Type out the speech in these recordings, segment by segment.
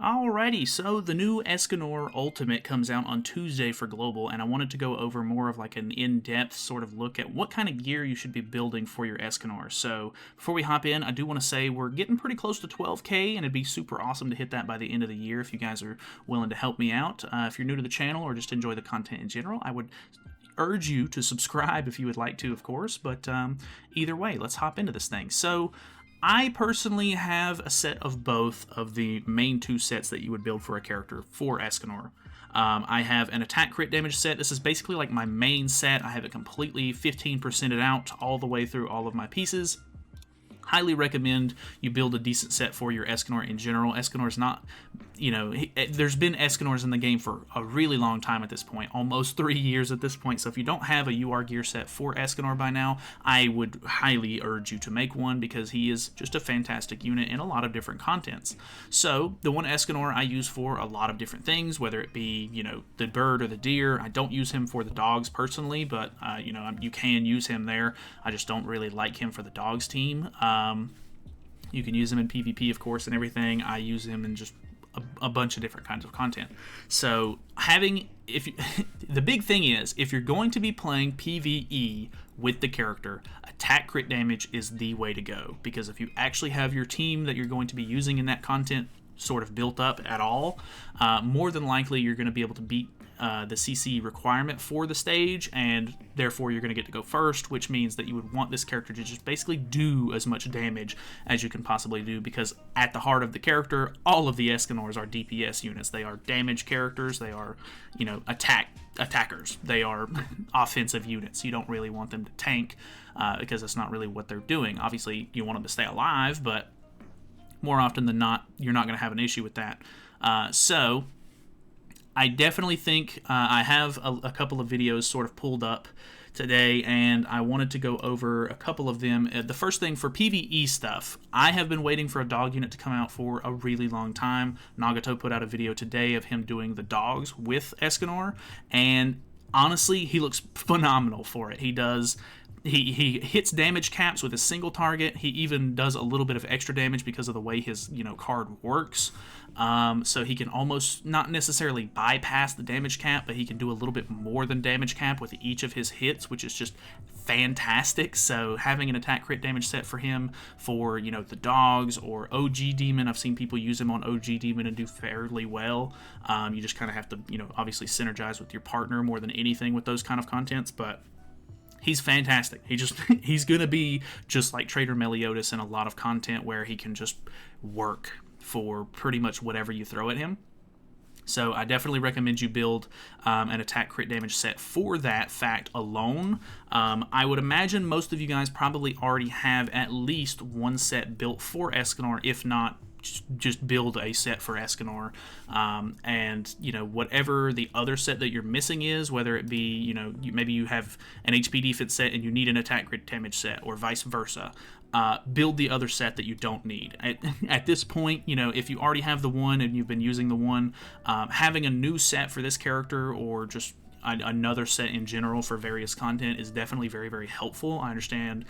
Alrighty, so the new Escanor Ultimate comes out on Tuesday for Global, and I wanted to go over more of like an in-depth sort of look at what kind of gear you should be building for your Escanor. So before we hop in, I do want to say we're getting pretty close to 12K, and it'd be super awesome to hit that by the end of the year if you guys are willing to help me out. If you're new to the channel or just enjoy the content in general, I would urge you to subscribe if you would like to, of course, but either way, let's hop into this thing. So I personally have a set of both of the main two sets that you would build for a character for Escanor. I have an attack crit damage set. This is basically like my main set. I have it completely 15%ed out all the way through all of my pieces. Highly recommend you build a decent set for your Escanor in general. Escanor's not, there's been Escanors in the game for a really long time at this point, almost 3 years at this point. So if you don't have a UR gear set for Escanor by now, I would highly urge you to make one because he is just a fantastic unit in a lot of different contents. So the one Escanor I use for a lot of different things, whether it be, the bird or the deer. I don't use him for the dogs personally, but, you can use him there. I just don't really like him for the dogs team. You can use him in PvP, of course, and everything. I use him in just a bunch of different kinds of content. So the big thing is, if you're going to be playing PvE with the character, attack crit damage is the way to go. Because if you actually have your team that you're going to be using in that content sort of built up at all, more than likely you're going to be able to beat the CC requirement for the stage, and therefore you're going to get to go first, which means that you would want this character to just basically do as much damage as you can possibly do, because at the heart of the character, all of the Escanors are DPS units. They are damage characters. They are, attackers. They are offensive units. You don't really want them to tank because that's not really what they're doing. Obviously, you want them to stay alive, but more often than not, you're not going to have an issue with that. So I definitely think I have a couple of videos sort of pulled up today, and I wanted to go over a couple of them. The first thing, for PvE stuff, I have been waiting for a dog unit to come out for a really long time. Nagato put out a video today of him doing the dogs with Escanor, and honestly, he looks phenomenal for it. He hits damage caps with a single target. He even does a little bit of extra damage because of the way his card works. So he can almost not necessarily bypass the damage cap, but he can do a little bit more than damage cap with each of his hits, which is just fantastic. So having an attack crit damage set for him for the dogs or OG Demon, I've seen people use him on OG Demon and do fairly well. You just kind of have to obviously synergize with your partner more than anything with those kind of contents, but he's fantastic. He's going to be just like Trader Meliodas in a lot of content where he can just work for pretty much whatever you throw at him. So I definitely recommend you build an attack crit damage set for that fact alone. I would imagine most of you guys probably already have at least one set built for Escanor, if not just build a set for Escanor, and whatever the other set that you're missing is, whether it be maybe you have an HP defense set and you need an attack crit damage set, or vice versa. Build the other set that you don't need. At this point, if you already have the one and you've been using the one, having a new set for this character or just another set in general for various content is definitely very, very helpful. I understand,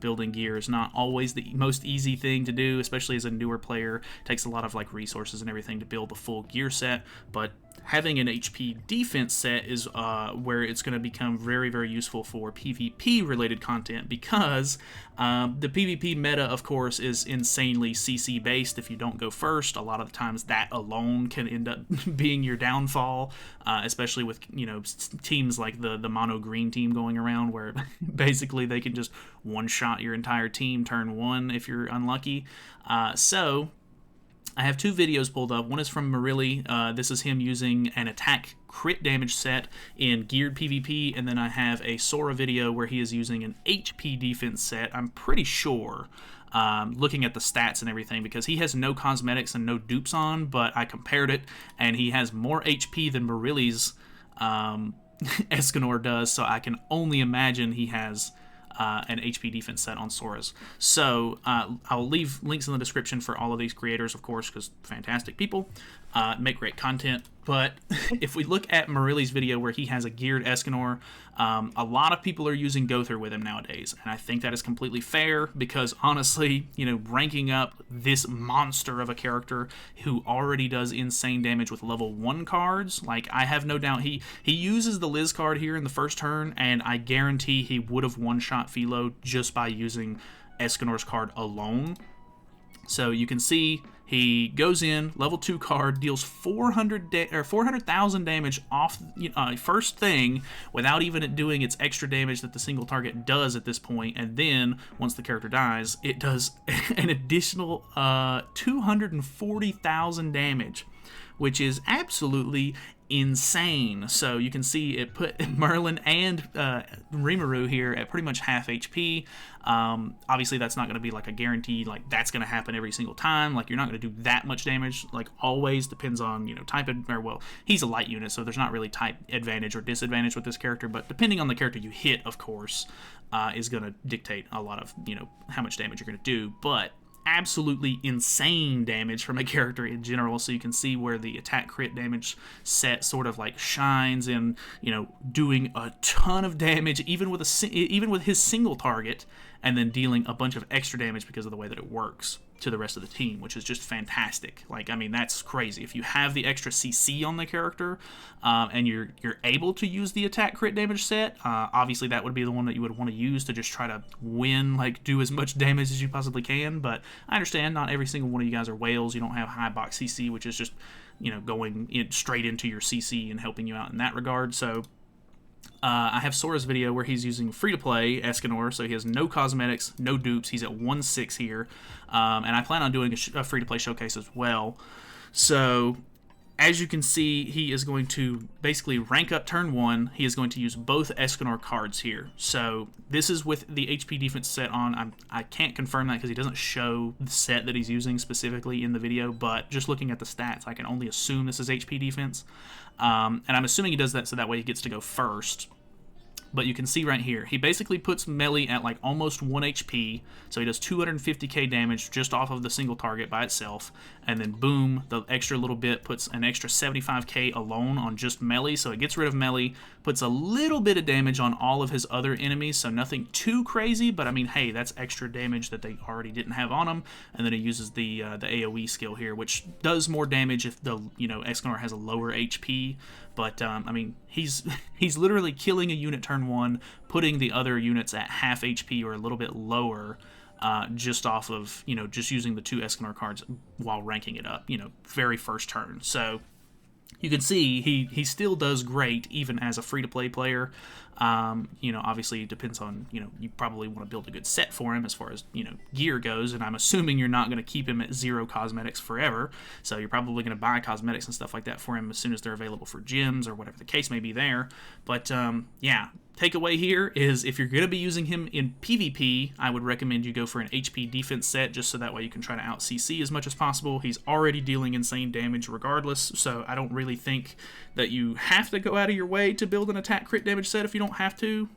building gear is not always the most easy thing to do, especially as a newer player. It takes a lot of resources and everything to build the full gear set, but having an HP defense set is where it's going to become very, very useful for PvP related content, because the PvP meta, of course, is insanely CC based. If you don't go first, a lot of the times that alone can end up being your downfall, especially with teams like the mono green team going around, where basically they can just one shot your entire team turn one if you're unlucky. So I have two videos pulled up. One is from Marilli. This is him using an attack crit damage set in geared PvP, and then I have a Sora video where he is using an HP defense set. I'm pretty sure, looking at the stats and everything, because he has no cosmetics and no dupes on, but I compared it, and he has more HP than Marilli's Escanor does, so I can only imagine he has an HP defense set on Sora's. So I'll leave links in the description for all of these creators, of course, because fantastic people, make great content. But if we look at Marilli's video where he has a geared Escanor, a lot of people are using Gother with him nowadays, and I think that is completely fair because honestly, you know, ranking up this monster of a character who already does insane damage with level 1 cards, like I have no doubt he uses the Liz card here in the first turn, and I guarantee he would have one-shot Philo just by using Escanor's card alone. So you can see he goes in, level 2 card, deals 400,000 damage off first thing without even it doing its extra damage that the single target does at this point. And then once the character dies, it does an additional 240,000 damage, which is absolutely insane. So you can see it put Merlin and Rimuru here at pretty much half HP. Obviously that's not going to be like a guarantee, like that's going to happen every single time. Like you're not going to do that much damage, like always. Depends on, you know, type or well, he's a light unit, so there's not really type advantage or disadvantage with this character, but depending on the character you hit, of course, is going to dictate a lot of, you know, how much damage you're going to do. But absolutely insane damage from a character in general. So you can see where the attack crit damage set sort of like shines in, you know, doing a ton of damage even with his single target, and then dealing a bunch of extra damage because of the way that it works to the rest of the team, which is just fantastic. Like, I mean, that's crazy. If you have the extra CC on the character, and you're able to use the attack crit damage set, obviously that would be the one that you would want to use to just try to win, like do as much damage as you possibly can. But I understand not every single one of you guys are whales. You don't have high box CC, which is just, you know, going straight into your CC and helping you out in that regard. So I have Sora's video where he's using free-to-play Escanor, so he has no cosmetics, no dupes. He's at 1/6 here, and I plan on doing a free-to-play showcase as well. So as you can see, he is going to basically rank up turn 1. He is going to use both Escanor cards here. So this is with the HP defense set on. I can't confirm that because he doesn't show the set that he's using specifically in the video, but just looking at the stats, I can only assume this is HP defense. And I'm assuming he does that so that way he gets to go first. But you can see right here, he basically puts melee at like almost 1 HP, so he does 250k damage just off of the single target by itself, and then boom, the extra little bit puts an extra 75k alone on just melee, so it gets rid of melee, puts a little bit of damage on all of his other enemies, so nothing too crazy, but I mean, hey, that's extra damage that they already didn't have on him. And then he uses the AoE skill here, which does more damage if the, you know, Escanor has a lower HP. But I mean, he's literally killing a unit turn 1, putting the other units at half HP or a little bit lower, just off of, you know, just using the 2 Escanor cards while ranking it up, you know, very first turn. So you can see he still does great even as a free-to-play player. You know, obviously it depends on, you know, you probably want to build a good set for him as far as, you know, gear goes, and I'm assuming you're not going to keep him at 0 cosmetics forever, so you're probably going to buy cosmetics and stuff like that for him as soon as they're available for gyms or whatever the case may be there. But yeah, takeaway here is if you're going to be using him in PvP, I would recommend you go for an HP defense set, just so that way you can try to out CC as much as possible. He's already dealing insane damage regardless, so I don't really think that you have to go out of your way to build an attack crit damage set if you don't have to.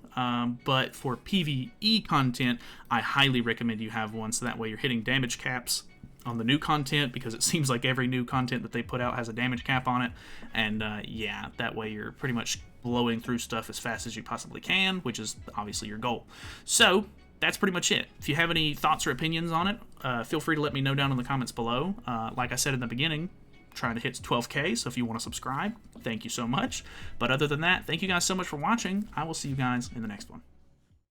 But for PvE content, I highly recommend you have one, so that way you're hitting damage caps on the new content, because it seems like every new content that they put out has a damage cap on it. And yeah, that way you're pretty much blowing through stuff as fast as you possibly can, which is obviously your goal. So that's pretty much it. If you have any thoughts or opinions on it, feel free to let me know down in the comments below. Like I said in the beginning, trying to hit 12K, so if you want to subscribe, thank you so much. But other than that, thank you guys so much for watching. I will see you guys in the next one.